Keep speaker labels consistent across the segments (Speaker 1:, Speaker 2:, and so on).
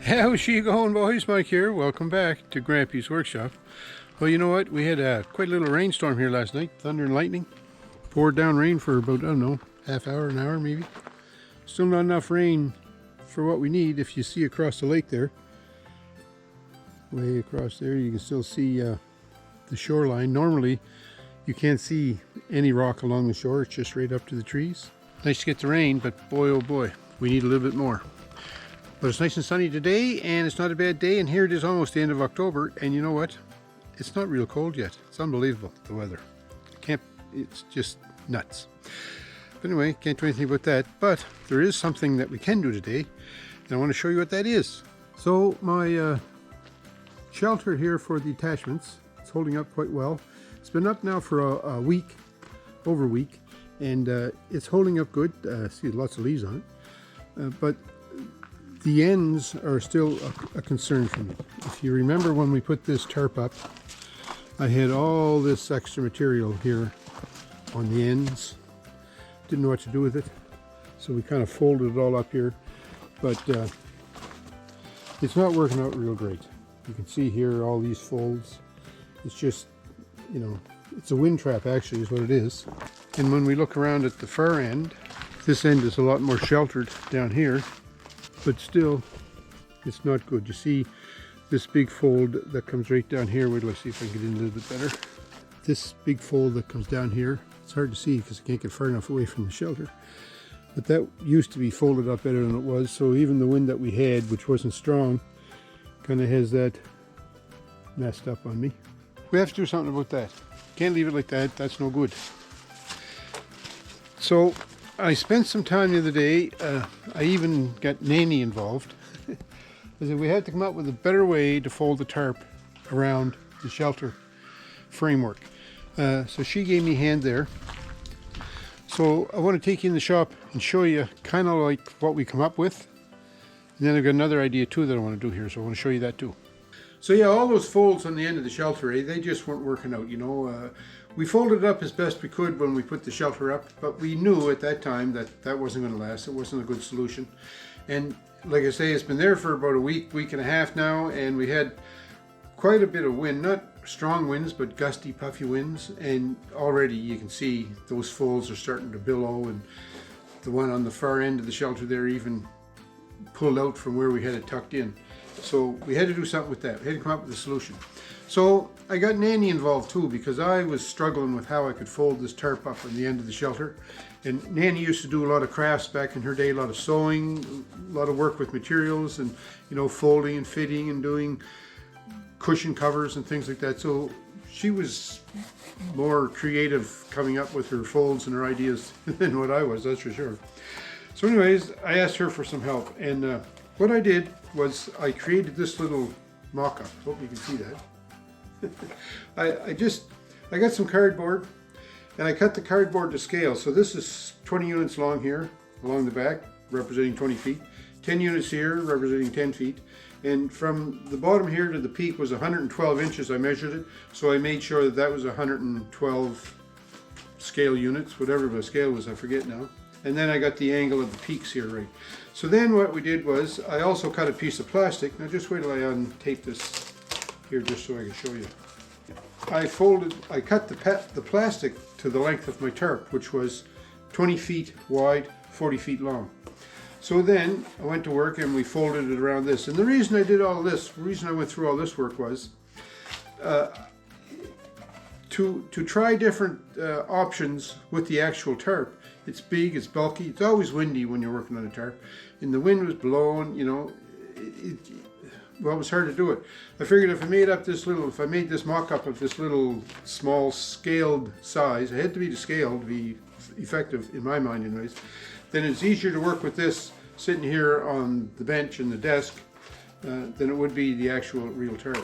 Speaker 1: How's she going, boys? Mike here. Welcome back to Grampie's workshop. Well, you know what? We had quite a little rainstorm here last night. Thunder and lightning. Poured down rain for about, I don't know, half hour, an hour maybe. Still not enough rain for what we need. If you see across the lake there, way across there, you can still see the shoreline. Normally, you can't see any rock along the shore. It's just right up to the trees. Nice to get the rain, but boy, oh boy, we need a little bit more. But it's nice and sunny today, and it's not a bad day, and here it is almost the end of October, and you know what? It's not real cold yet. It's unbelievable, the weather. It's just nuts. But anyway, can't do anything about that, but there is something that we can do today, and I want to show you what that is. So my shelter here for the attachments, it's holding up quite well. It's been up now for a week, over a week, and it's holding up good. See, lots of leaves on it, but the ends are still a concern for me. If you remember when we put this tarp up, I had all this extra material here on the ends. Didn't know what to do with it, so we kind of folded it all up here, but it's not working out real great. You can see here all these folds. It's just, you know, it's a wind trap actually is what it is. And when we look around at the far end, this end is a lot more sheltered down here, but still it's not good. You see this big fold that comes right down here. Wait till I see if I can get in a little bit better. This big fold that comes down here, it's hard to see because I can't get far enough away from the shelter, but that used to be folded up better than it was. So even the wind that we had, which wasn't strong, kind of has that messed up on me. We have to do something about that. Can't leave it like that. That's no good. So I spent some time the other day, I even got Nanny involved. I said we had to come up with a better way to fold the tarp around the shelter framework. So she gave me a hand there. So I want to take you in the shop and show you kind of like what we come up with. And then I've got another idea too that I want to do here, so I want to show you that too. So yeah, all those folds on the end of the shelter, they just weren't working out, you know. We folded it up as best we could when we put the shelter up, but we knew at that time that that wasn't going to last. It wasn't a good solution. And like I say, it's been there for about a week and a half now, and we had quite a bit of wind, not strong winds, but gusty, puffy winds, and already you can see those folds are starting to billow, and the one on the far end of the shelter there even pulled out from where we had it tucked in. So we had to do something with that. We had to come up with a solution. So I got Nanny involved too, because I was struggling with how I could fold this tarp up on the end of the shelter. And Nanny used to do a lot of crafts back in her day, a lot of sewing, a lot of work with materials, and you know, folding and fitting and doing cushion covers and things like that. So she was more creative coming up with her folds and her ideas than what I was, that's for sure. So anyways, I asked her for some help, and what I did was I created this little mock-up. Hope you can see that. I got some cardboard, and I cut the cardboard to scale. So this is 20 units long here along the back, representing 20 feet. 10 units here, representing 10 feet. And from the bottom here to the peak was 112 inches. I measured it, so I made sure that that was 112 scale units, whatever the scale was, I forget now. And then I got the angle of the peaks here right. So then what we did was I also cut a piece of plastic. Now just wait till I untape this here just so I can show you. I cut the plastic to the length of my tarp, which was 20 feet wide, 40 feet long. So then I went to work and we folded it around this. And the reason I did all this, the reason I went through all this work was to try different options with the actual tarp. It's big, it's bulky, it's always windy when you're working on a tarp. And the wind was blowing, you know, well, it was hard to do it. I figured if I made this mock-up of this little small scaled size, it had to be to scale to be effective in my mind anyways, then it's easier to work with this sitting here on the bench and the desk than it would be the actual real tarp.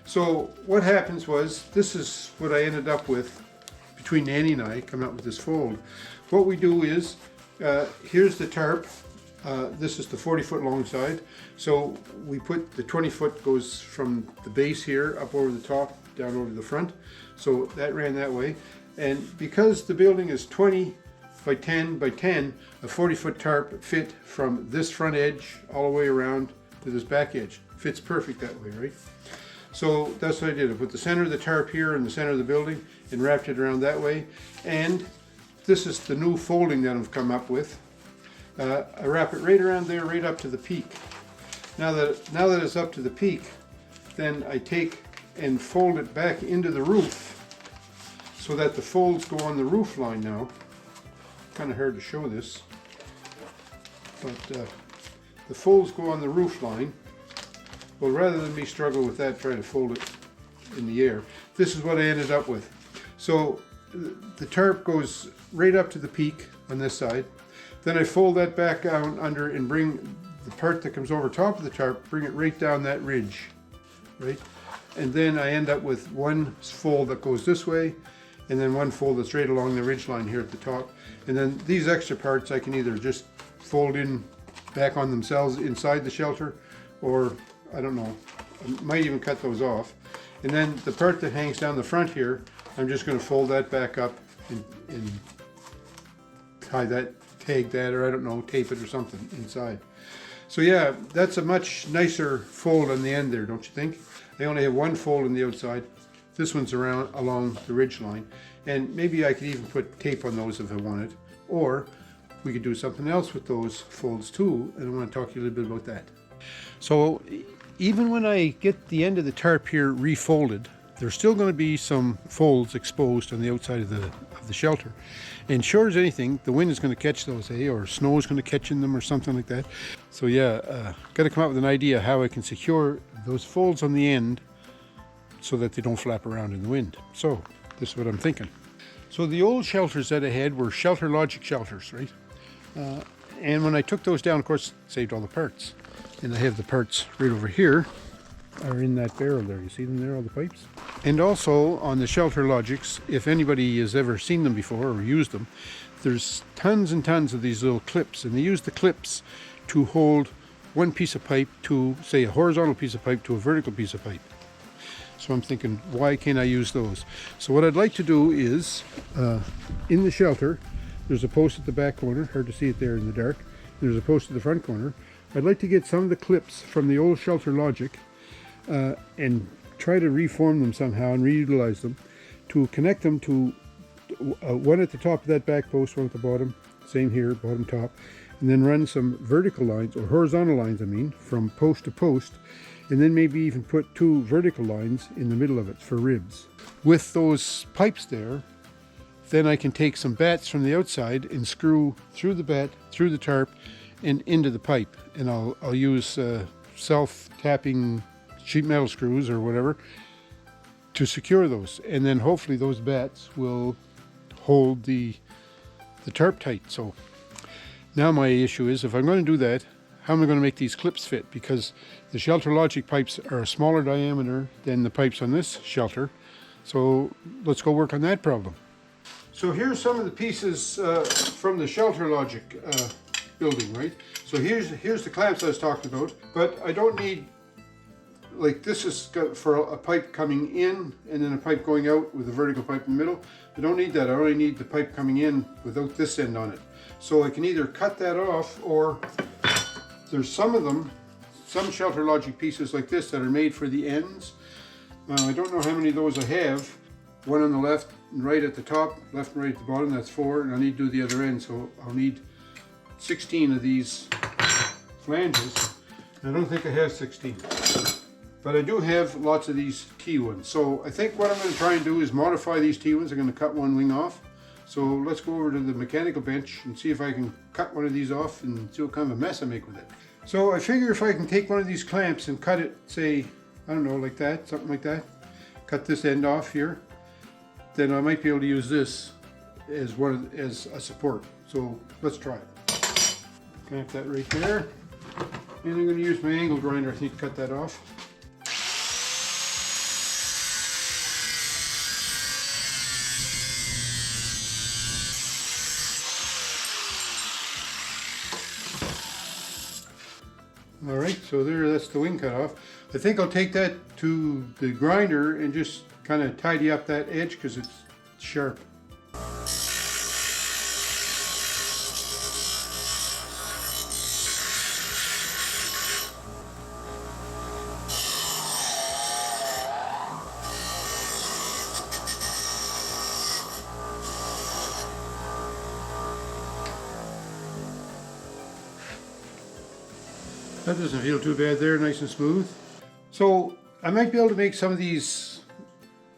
Speaker 1: So what happens was, this is what I ended up with between Nanny and I coming up with this fold. What we do is, here's the tarp. This is the 40-foot long side. So we put the 20-foot goes from the base here up over the top, down over the front. So that ran that way. And because the building is 20 by 10 by 10, a 40-foot tarp fit from this front edge all the way around to this back edge. Fits perfect that way, right? So that's what I did. I put the center of the tarp here in the center of the building and wrapped it around that way. And this is the new folding that I've come up with. I wrap it right around there, right up to the peak. Now that it's up to the peak, then I take and fold it back into the roof so that the folds go on the roof line now. Kind of hard to show this, but the folds go on the roof line. Well, rather than me struggle with that, try to fold it in the air, this is what I ended up with. So the tarp goes right up to the peak on this side. Then I fold that back down under and bring the part that comes over top of the tarp, bring it right down that ridge, right? And then I end up with one fold that goes this way, and then one fold that's right along the ridge line here at the top. And then these extra parts I can either just fold in back on themselves inside the shelter, or I don't know, I might even cut those off. And then the part that hangs down the front here, I'm just going to fold that back up and tie that, tag that, or I don't know, tape it or something inside. So yeah, that's a much nicer fold on the end there, don't you think? I only have one fold on the outside. This one's around along the ridge line, and maybe I could even put tape on those if I wanted, or we could do something else with those folds too, and I want to talk to you a little bit about that. So even when I get the end of the tarp here refolded, there's still going to be some folds exposed on the outside of the shelter, and sure as anything, the wind is going to catch those, or snow is going to catch in them or something like that. So yeah, got to come up with an idea how I can secure those folds on the end so that they don't flap around in the wind. So this is what I'm thinking. So the old shelters that I had were Shelter Logic shelters, right? And when I took those down, of course, saved all the parts. And I have the parts right over here, are in that barrel there. You see them there, all the pipes? And also on the Shelter Logics, if anybody has ever seen them before or used them, there's tons and tons of these little clips, and they use the clips to hold one piece of pipe to, say, a horizontal piece of pipe to a vertical piece of pipe. So I'm thinking, why can't I use those? So what I'd like to do is, in the shelter, there's a post at the back corner, hard to see it there in the dark. There's a post at the front corner. I'd like to get some of the clips from the old Shelter Logic and try to reform them somehow and reutilize them to connect them to one at the top of that back post, one at the bottom, same here, bottom top, and then run some vertical lines, or horizontal lines I mean, from post to post, and then maybe even put two vertical lines in the middle of it for ribs. With those pipes there, then I can take some bats from the outside and screw through the bat, through the tarp, and into the pipe. And I'll use self-tapping sheet metal screws or whatever to secure those. And then hopefully those bats will hold the tarp tight. So now my issue is, if I'm going to do that, how am I going to make these clips fit? Because the Shelter Logic pipes are a smaller diameter than the pipes on this shelter. So let's go work on that problem. So here's some of the pieces from the Shelter Logic building, right? So here's the clamps I was talking about, but I don't need, like this is for a pipe coming in and then a pipe going out with a vertical pipe in the middle. I don't need that. I only need the pipe coming in without this end on it. So I can either cut that off, or there's some of them, some Shelter Logic pieces like this that are made for the ends. I don't know how many of those I have. One on the left and right at the top, left and right at the bottom, that's 4, and I need to do the other end, so I'll need 16 of these flanges. I don't think I have 16, but I do have lots of these T ones. So I think what I'm going to try and do is modify these T ones. I'm going to cut one wing off. So let's go over to the mechanical bench and see if I can cut one of these off and see what kind of a mess I make with it. So I figure if I can take one of these clamps and cut it, say, I don't know, like that, something like that, cut this end off here, then I might be able to use this as a support. So let's try it. Clamp that right there, and I'm going to use my angle grinder, I think, to cut that off. All right, so that's the wing cut off. I think I'll take that to the grinder and just kind of tidy up that edge because it's sharp. That doesn't feel too bad there, nice and smooth. So I might be able to make some of these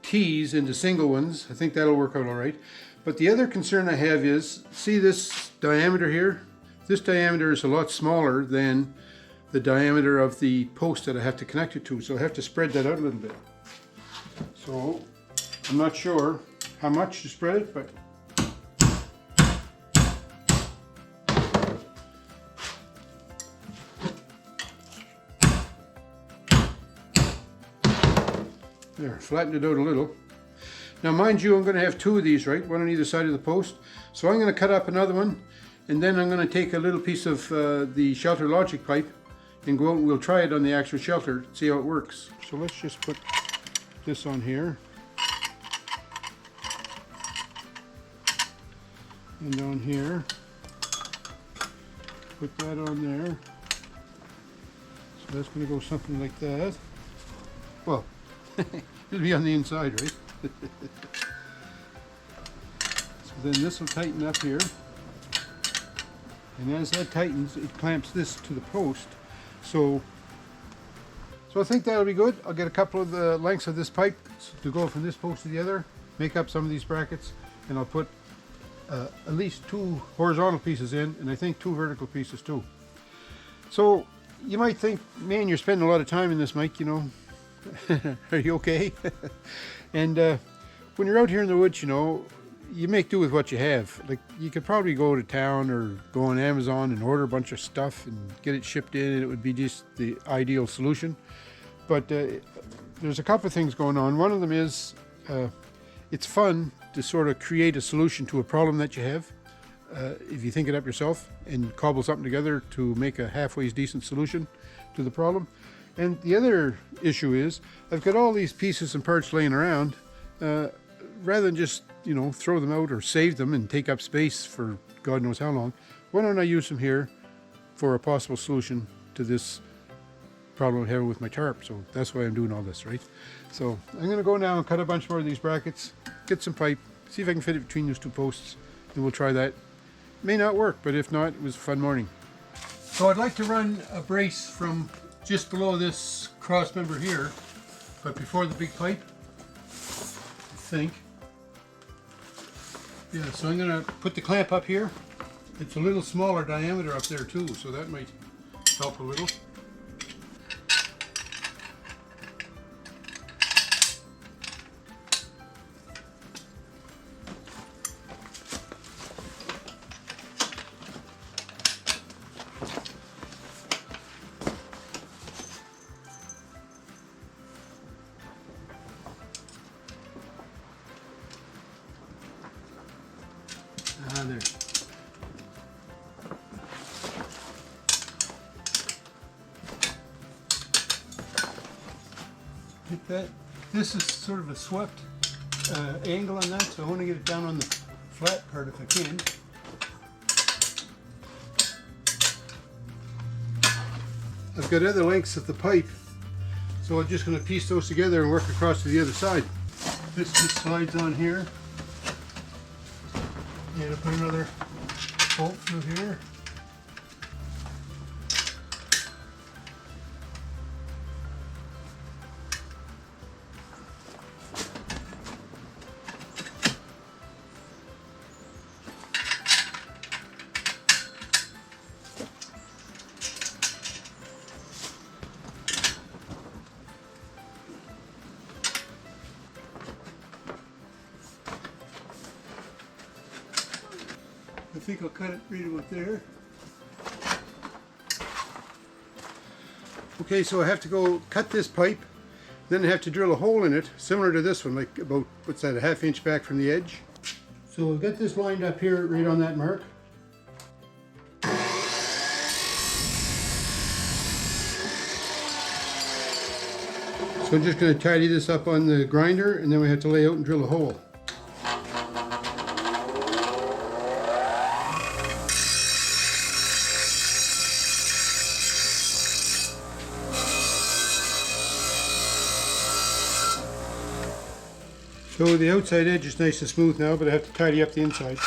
Speaker 1: T's into single ones. I think that'll work out all right. But the other concern I have is, see this diameter here? This diameter is a lot smaller than the diameter of the post that I have to connect it to, so I have to spread that out a little bit. So I'm not sure how much to spread it, but there, flattened it out a little. Now mind you, I'm going to have two of these, right? One on either side of the post. So I'm going to cut up another one, and then I'm going to take a little piece of the shelter logic pipe and go out and we'll try it on the actual shelter, see how it works. So let's just put this on here. And on here. Put that on there. So that's going to go something like that. Well, it'll be on the inside, right? So then this will tighten up here. And as that tightens, it clamps this to the post. So I think that'll be good. I'll get a couple of the lengths of this pipe to go from this post to the other, make up some of these brackets, and I'll put at least 2 horizontal pieces in, and I think 2 vertical pieces too. So you might think, man, you're spending a lot of time in this, Mike, you know. Are you okay? And when you're out here in the woods, you know, you make do with what you have. Like, you could probably go to town or go on Amazon and order a bunch of stuff and get it shipped in, and it would be just the ideal solution. But there's a couple of things going on. One of them is it's fun to sort of create a solution to a problem that you have. If you think it up yourself and cobble something together to make a halfway decent solution to the problem. And the other issue is, I've got all these pieces and parts laying around. Rather than just, you know, throw them out or save them and take up space for God knows how long, why don't I use them here for a possible solution to this problem I'm having with my tarp? So that's why I'm doing all this, right? So I'm going to go now and cut a bunch more of these brackets, get some pipe, see if I can fit it between those 2 posts, and we'll try that. May not work, but if not, it was a fun morning. So I'd like to run a brace from just below this cross member here, but before the big pipe, I think. Yeah, so I'm going to put the clamp up here. It's a little smaller diameter up there too, so that might help a little. There. Get that. This is sort of a swept angle on that, so I want to get it down on the flat part if I can. I've got other lengths of the pipe, so I'm just going to piece those together and work across to the other side. This just slides on here. And I'll put another bolt through here. I think I'll cut it right about there. Okay, so I have to go cut this pipe, then I have to drill a hole in it, similar to this one, like about, what's that, a ½ inch back from the edge. So we'll get this lined up here, right on that mark. So I'm just going to tidy this up on the grinder, and then we have to lay out and drill a hole. So the outside edge is nice and smooth now, but I have to tidy up the inside.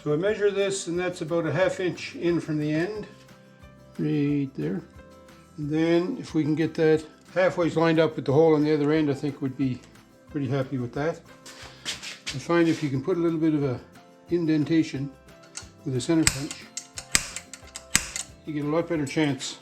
Speaker 1: So I measure this, and that's about a 1/2 inch in from the end, right there. And then if we can get that halfway lined up with the hole on the other end, I think we'd be pretty happy with that. I find if you can put a little bit of a indentation with a center punch, you get a lot better chance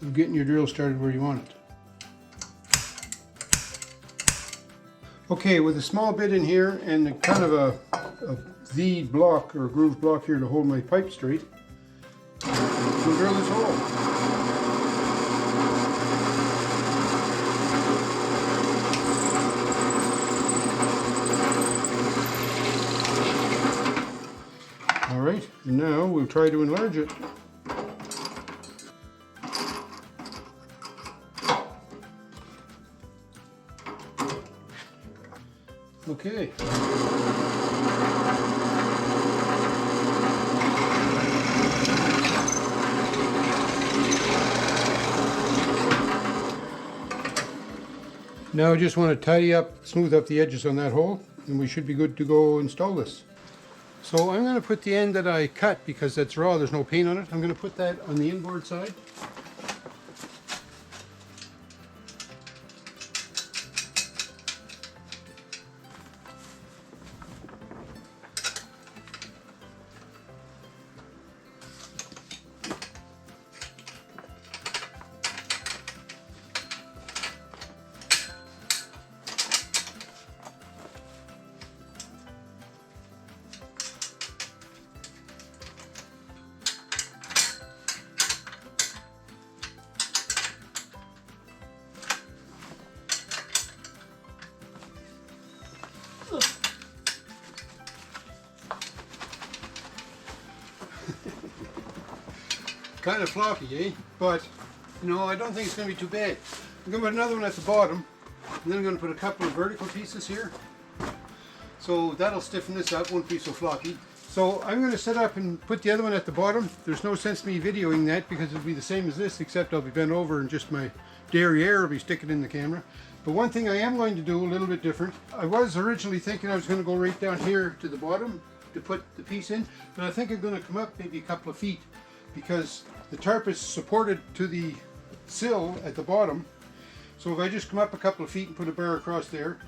Speaker 1: of getting your drill started where you want it. Okay, with a small bit in here and kind of a V block or a groove block here to hold my pipe straight, we'll drill this hole. Alright, and now we'll try to enlarge it. Okay. Now I just want to tidy up, smooth up the edges on that hole, and we should be good to go install this. So I'm going to put the end that I cut, because that's raw, there's no paint on it, I'm going to put that on the inboard side. Kind of floppy, eh? But, you know, I don't think it's going to be too bad. I'm going to put another one at the bottom, and then I'm going to put a couple of vertical pieces here. So that'll stiffen this up, won't be so floppy. So I'm going to set up and put the other one at the bottom. There's no sense me videoing that because it'll be the same as this, except I'll be bent over and just my derriere will be sticking in the camera. But one thing I am going to do a little bit different. I was originally thinking I was going to go right down here to the bottom to put the piece in, but I think I'm going to come up maybe a couple of feet, because the tarp is supported to the sill at the bottom. So if I just come up a couple of feet and put a bar across there,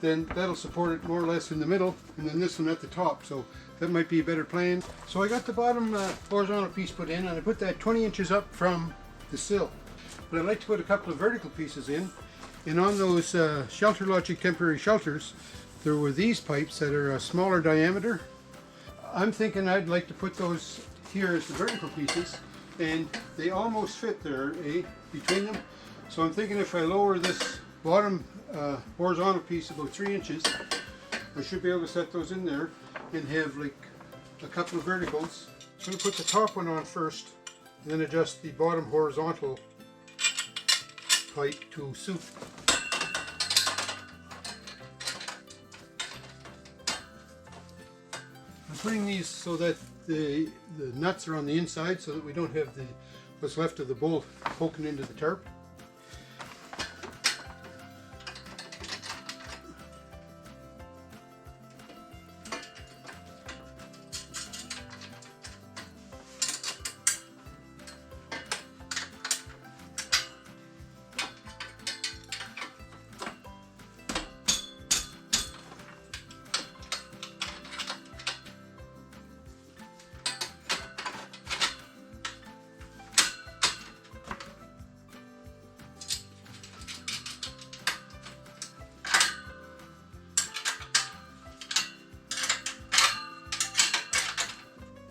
Speaker 1: then that'll support it more or less in the middle, and then this one at the top. So that might be a better plan. So I got the bottom horizontal piece put in, and I put that 20 inches up from the sill. But I'd like to put a couple of vertical pieces in. And on those Shelter Logic temporary shelters, there were these pipes that are a smaller diameter. I'm thinking I'd like to put those here as the vertical pieces, and they almost fit there, between them. So I'm thinking if I lower this bottom horizontal piece about 3 inches, I should be able to set those in there and have like a couple of verticals. So I'm going to put the top one on first, and then adjust the bottom horizontal pipe to suit. I'm putting these so that the nuts are on the inside, so that we don't have what's left of the bolt poking into the tarp.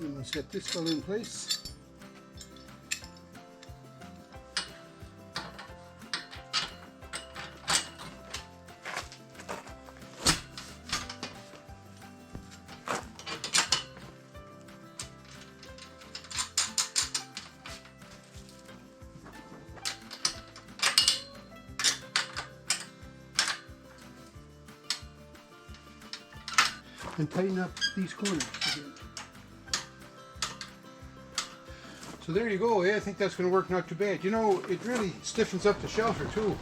Speaker 1: And we'll set this one in place. And tighten up these corners again. So there you go, I think that's going to work not too bad. You know, it really stiffens up the shelter too.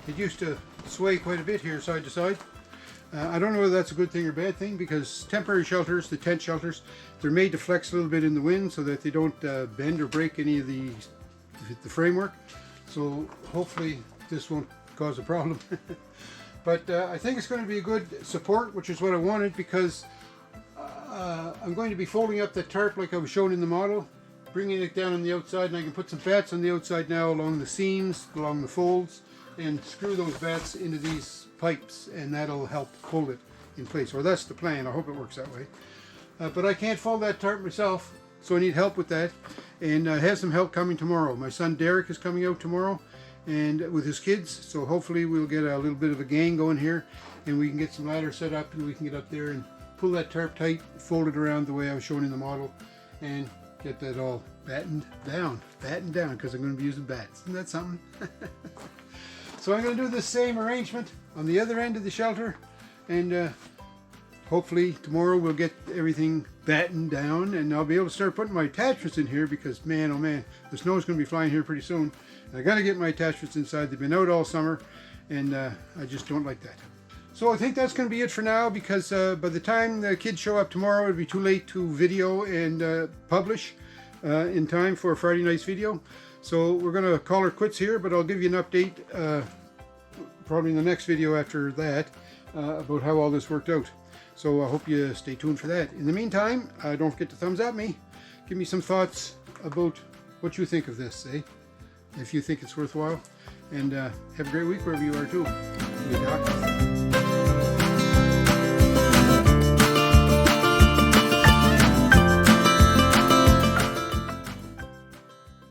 Speaker 1: It used to sway quite a bit here side to side. I don't know whether that's a good thing or bad thing, because temporary shelters, the tent shelters, they're made to flex a little bit in the wind so that they don't bend or break any of the framework. So hopefully this won't cause a problem. But I think it's going to be a good support, which is what I wanted, because I'm going to be folding up the tarp like I was shown in the model, bringing it down on the outside, and I can put some bats on the outside now along the seams, along the folds, and screw those bats into these pipes, and that'll help hold it in place. Or that's the plan. I hope it works that way. But I can't fold that tarp myself, so I need help with that, and I have some help coming tomorrow. My son Derek is coming out tomorrow, and with his kids, so hopefully we'll get a little bit of a gang going here, and we can get some ladders set up, and we can get up there and pull that tarp tight, fold it around the way I was showing in the model, and get that all battened down, because I'm going to be using bats. Isn't that something? So I'm going to do the same arrangement on the other end of the shelter, and hopefully tomorrow we'll get everything battened down, and I'll be able to start putting my attachments in here, because man, oh man, the snow's going to be flying here pretty soon. And I got to get my attachments inside. They've been out all summer, and I just don't like that. So I think that's going to be it for now, because by the time the kids show up tomorrow, it'll be too late to video and publish in time for Friday night's video. So we're going to call her quits here, but I'll give you an update probably in the next video after that about how all this worked out. So I hope you stay tuned for that. In the meantime, don't forget to thumbs up me. Give me some thoughts about what you think of this, if you think it's worthwhile. And have a great week wherever you are too. See you, Doc.